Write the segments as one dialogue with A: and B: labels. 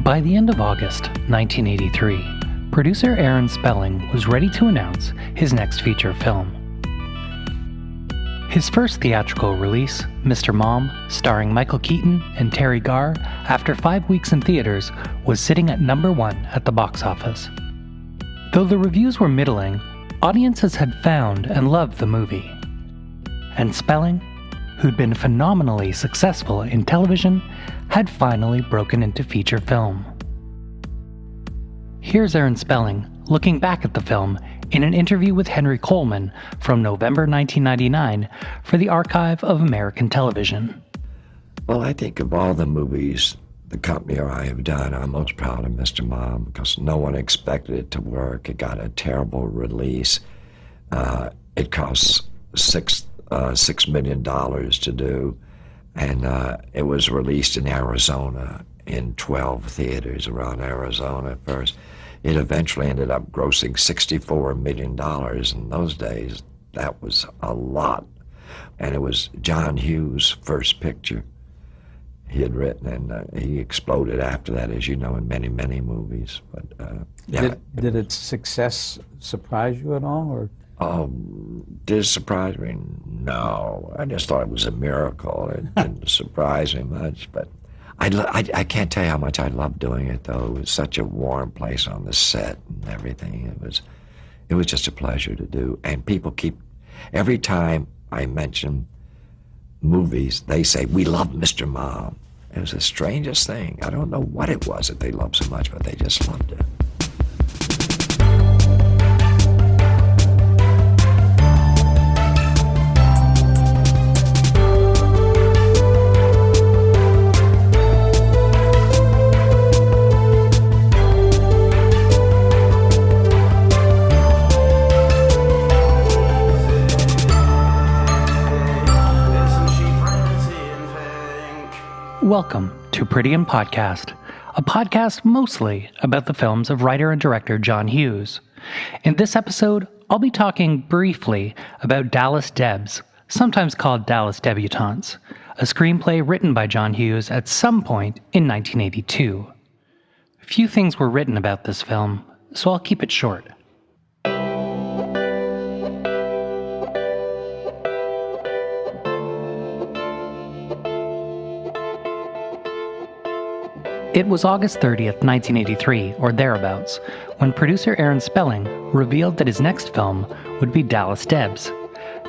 A: By the end of August 1983, producer Aaron Spelling was ready to announce his next feature film. His first theatrical release, Mr. Mom, starring Michael Keaton and Terry Garr, after 5 weeks in theaters, was sitting at number 1 at the box office. Though the reviews were middling, audiences had found and loved the movie. And Spelling, who'd been phenomenally successful in television, had finally broken into feature film. Here's Aaron Spelling looking back at the film in an interview with Henry Coleman from November 1999 for the Archive of American Television.
B: Well, I think of all the movies the company or I have done, I'm most proud of Mr. Mom because no one expected it to work. It got a terrible release. It cost $6 million to do, and it was released in Arizona in 12 theaters around Arizona first. It eventually ended up grossing $64 million. In those days, that was a lot. And it was John Hughes' first picture he had written, and he exploded after that, as you know, in many, many movies. But yeah.
C: Did its success surprise you at all, or?
B: Did it surprise me? No. I just thought it was a miracle. It didn't surprise me much, but I can't tell you how much I loved doing it, though. It was such a warm place on the set and everything. It was just a pleasure to do. And people every time I mention movies, they say, "We love Mr. Mom." It was the strangest thing. I don't know what it was that they loved so much, but they just loved it.
A: Welcome to Pretty and Podcast, a podcast mostly about the films of writer and director John Hughes. In this episode, I'll be talking briefly about Dallas Debs, sometimes called Dallas Debutantes, a screenplay written by John Hughes at some point in 1982. Few things were written about this film, so I'll keep it short. It was August 30th, 1983, or thereabouts, when producer Aaron Spelling revealed that his next film would be Dallas Debs,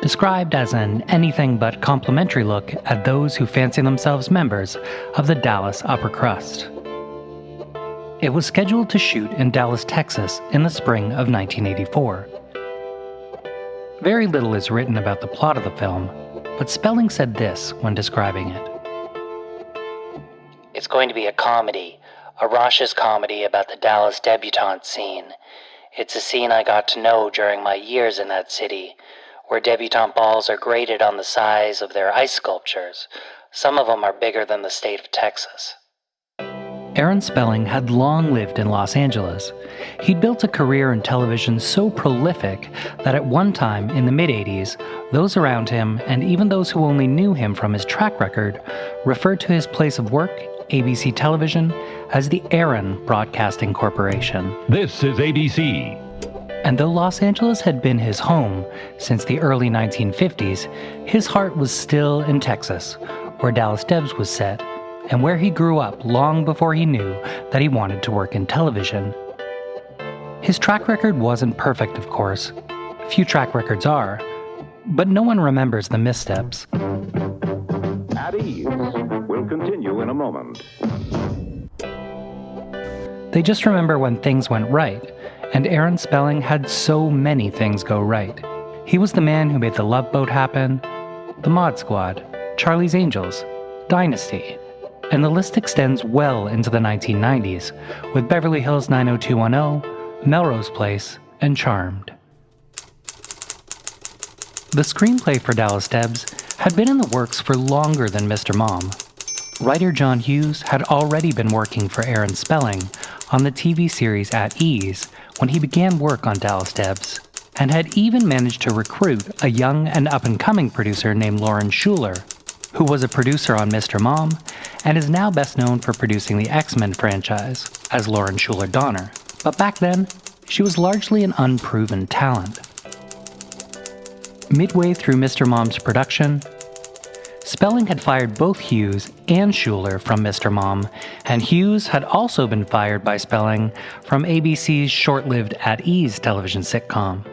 A: described as an anything-but complimentary look at those who fancy themselves members of the Dallas upper crust. It was scheduled to shoot in Dallas, Texas in the spring of 1984. Very little is written about the plot of the film, but Spelling said this when describing it.
D: It's going to be a comedy, a raucous comedy about the Dallas debutante scene. It's a scene I got to know during my years in that city, where debutante balls are graded on the size of their ice sculptures. Some of them are bigger than the state of Texas.
A: Aaron Spelling had long lived in Los Angeles. He'd built a career in television so prolific that at one time in the mid-'80s, those around him, and even those who only knew him from his track record, referred to his place of work, ABC Television, as the Aaron Broadcasting Corporation.
E: This is ABC.
A: And though Los Angeles had been his home since the early 1950s, his heart was still in Texas, where Dallas Debs was set, and where he grew up long before he knew that he wanted to work in television. His track record wasn't perfect, of course. Few track records are, but no one remembers the missteps.
E: At ease. We'll continue in a moment.
A: They just remember when things went right, and Aaron Spelling had so many things go right. He was the man who made The Love Boat happen, The Mod Squad, Charlie's Angels, Dynasty, and the list extends well into the 1990s, with Beverly Hills 90210, Melrose Place, and Charmed. The screenplay for Dallas Debs had been in the works for longer than Mr. Mom. Writer John Hughes had already been working for Aaron Spelling on the TV series At Ease when he began work on Dallas Debs, and had even managed to recruit a young and up-and-coming producer named Shuler, who was a producer on Mr. Mom and is now best known for producing the X-Men franchise as Lauren Shuler Donner, but back then, she was largely an unproven talent. Midway through Mr. Mom's production, Spelling had fired both Hughes and Shuler from Mr. Mom, and Hughes had also been fired by Spelling from ABC's short-lived At Ease television sitcom.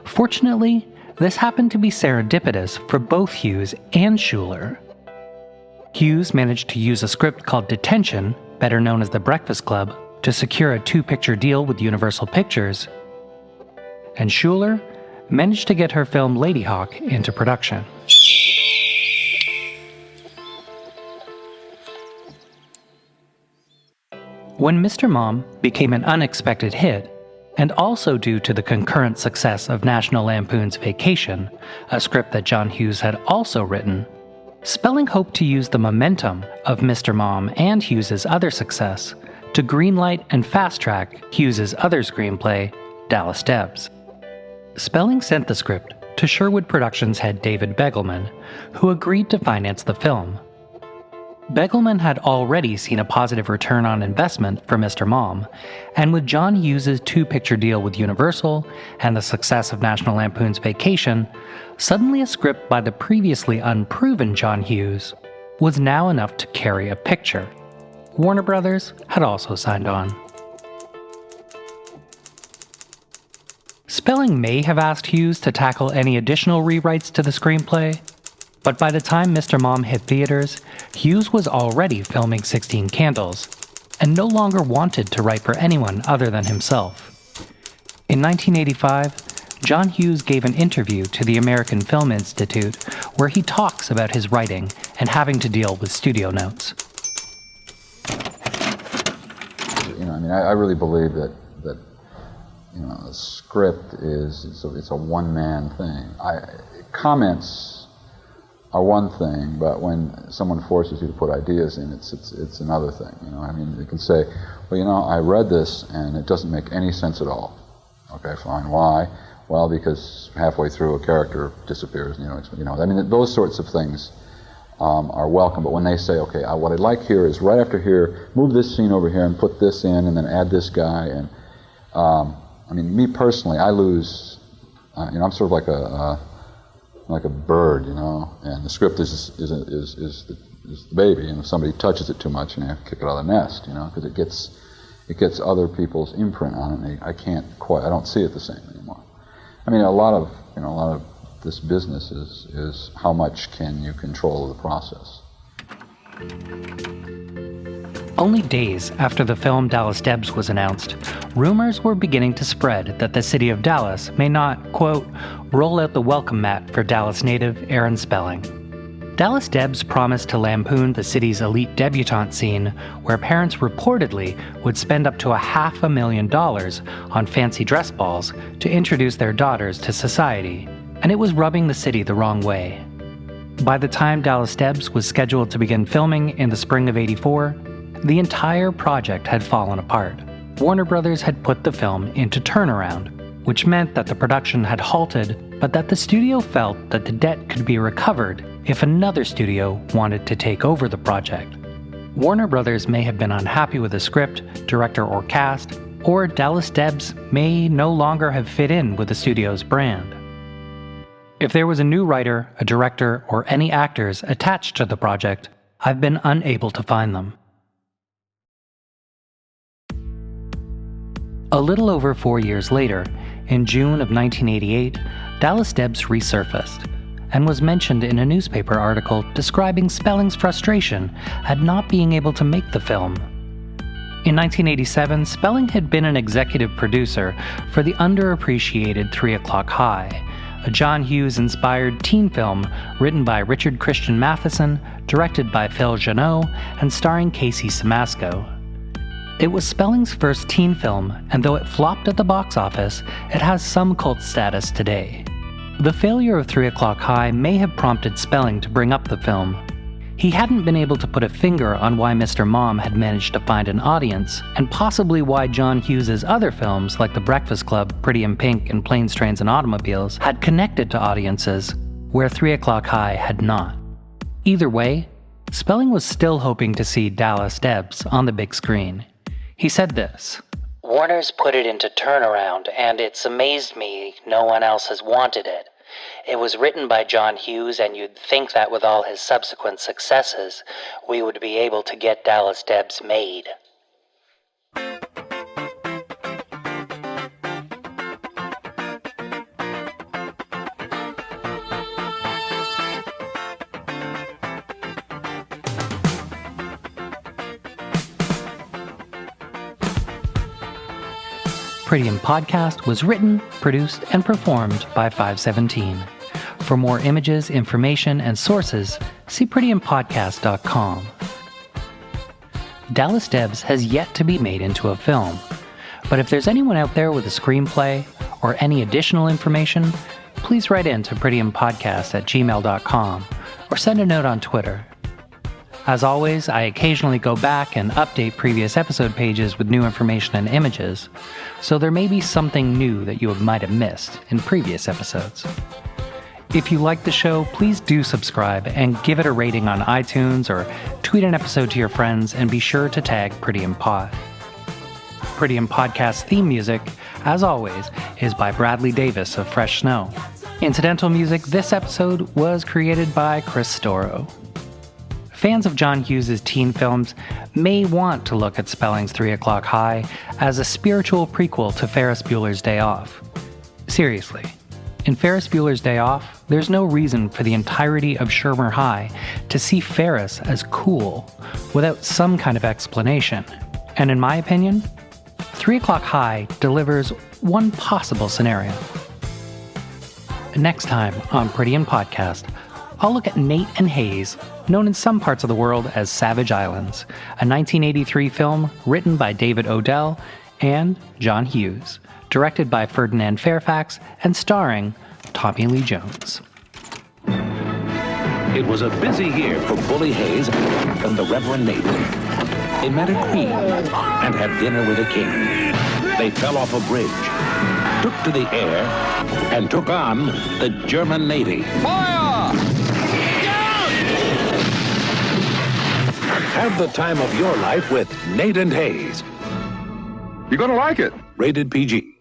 A: Fortunately, this happened to be serendipitous for both Hughes and Shuler. Hughes managed to use a script called Detention, better known as The Breakfast Club, to secure a 2-picture deal with Universal Pictures, and Shuler managed to get her film Ladyhawke into production. When Mr. Mom became an unexpected hit, and also due to the concurrent success of National Lampoon's Vacation, a script that John Hughes had also written, Spelling hoped to use the momentum of Mr. Mom and Hughes's other success to greenlight and fast-track Hughes's other screenplay, Dallas Debs. Spelling sent the script to Sherwood Productions head David Begelman, who agreed to finance the film. Begelman had already seen a positive return on investment for Mr. Mom, and with John Hughes' 2-picture deal with Universal and the success of National Lampoon's Vacation, suddenly a script by the previously unproven John Hughes was now enough to carry a picture. Warner Brothers had also signed on. Spelling may have asked Hughes to tackle any additional rewrites to the screenplay, but by the time Mr. Mom hit theaters, Hughes was already filming 16 Candles, and no longer wanted to write for anyone other than himself. In 1985, John Hughes gave an interview to the American Film Institute where he talks about his writing and having to deal with studio notes.
F: I really believe that a script it's a one-man thing. Comments are one thing, but when someone forces you to put ideas in, it's another thing. You can say, well, I read this and it doesn't make any sense at all. Okay, fine. Why? Well, because halfway through a character disappears. Those sorts of things are welcome. But when they say, okay, what I'd like here is right after here, move this scene over here and put this in, and then add this guy, and me personally, I lose. I'm sort of like a bird, and the script is the baby, and if somebody touches it too much, you have to kick it out of the nest, because it gets other people's imprint on it, and I don't see it the same anymore. A lot of this business is how much can you control the process.
A: Only days after the film Dallas Debs was announced, rumors were beginning to spread that the city of Dallas may not, quote, roll out the welcome mat for Dallas native Aaron Spelling. Dallas Debs promised to lampoon the city's elite debutante scene, where parents reportedly would spend up to $500,000 on fancy dress balls to introduce their daughters to society, and it was rubbing the city the wrong way. By the time Dallas Debs was scheduled to begin filming in the spring of '84, the entire project had fallen apart. Warner Brothers had put the film into turnaround, which meant that the production had halted, but that the studio felt that the debt could be recovered if another studio wanted to take over the project. Warner Brothers may have been unhappy with the script, director, or cast, or Dallas Debs may no longer have fit in with the studio's brand. If there was a new writer, a director, or any actors attached to the project, I've been unable to find them. A little over 4 years later, in June of 1988, Dallas Debs resurfaced and was mentioned in a newspaper article describing Spelling's frustration at not being able to make the film. In 1987, Spelling had been an executive producer for the underappreciated 3 O'Clock High, a John Hughes-inspired teen film written by Richard Christian Matheson, directed by Phil Janot, and starring Casey Simasco. It was Spelling's first teen film, and though it flopped at the box office, it has some cult status today. The failure of 3 O'Clock High may have prompted Spelling to bring up the film. He hadn't been able to put a finger on why Mr. Mom had managed to find an audience, and possibly why John Hughes' other films like The Breakfast Club, Pretty in Pink, and Planes, Trains, and Automobiles had connected to audiences, where 3 O'Clock High had not. Either way, Spelling was still hoping to see Dallas Debs on the big screen. He said this:
D: Warner's put it into turnaround, and it's amazed me no one else has wanted it. It was written by John Hughes, and you'd think that with all his subsequent successes, we would be able to get Dallas Debs made.
A: Pretty in Podcast was written, produced, and performed by 517. For more images, information, and sources, see prettyinpodcast.com. Dallas Debs has yet to be made into a film, but if there's anyone out there with a screenplay or any additional information, please write in to prettyinpodcast@gmail.com or send a note on Twitter. As always, I occasionally go back and update previous episode pages with new information and images, so there may be something new that you might have missed in previous episodes. If you like the show, please do subscribe and give it a rating on iTunes or tweet an episode to your friends, and be sure to tag Pretty in Pod. Pretty in Podcast theme music, as always, is by Bradley Davis of Fresh Snow. Incidental music this episode was created by Chris Storrow. Fans of John Hughes' teen films may want to look at Spelling's 3 O'Clock High as a spiritual prequel to Ferris Bueller's Day Off. Seriously, in Ferris Bueller's Day Off, there's no reason for the entirety of Shermer High to see Ferris as cool without some kind of explanation. And in my opinion, 3 O'Clock High delivers one possible scenario. Next time on Pretty in Podcast, I'll look at Nate and Hayes, known in some parts of the world as Savage Islands, a 1983 film written by David Odell and John Hughes, directed by Ferdinand Fairfax, and starring Tommy Lee Jones.
E: It was a busy year for Bully Hayes and the Reverend Nate. They met a queen and had dinner with a king. They fell off a bridge, took to the air, and took on the German Navy. Fire! Have the time of your life with Nate and Hayes.
G: You're gonna like it.
E: Rated PG.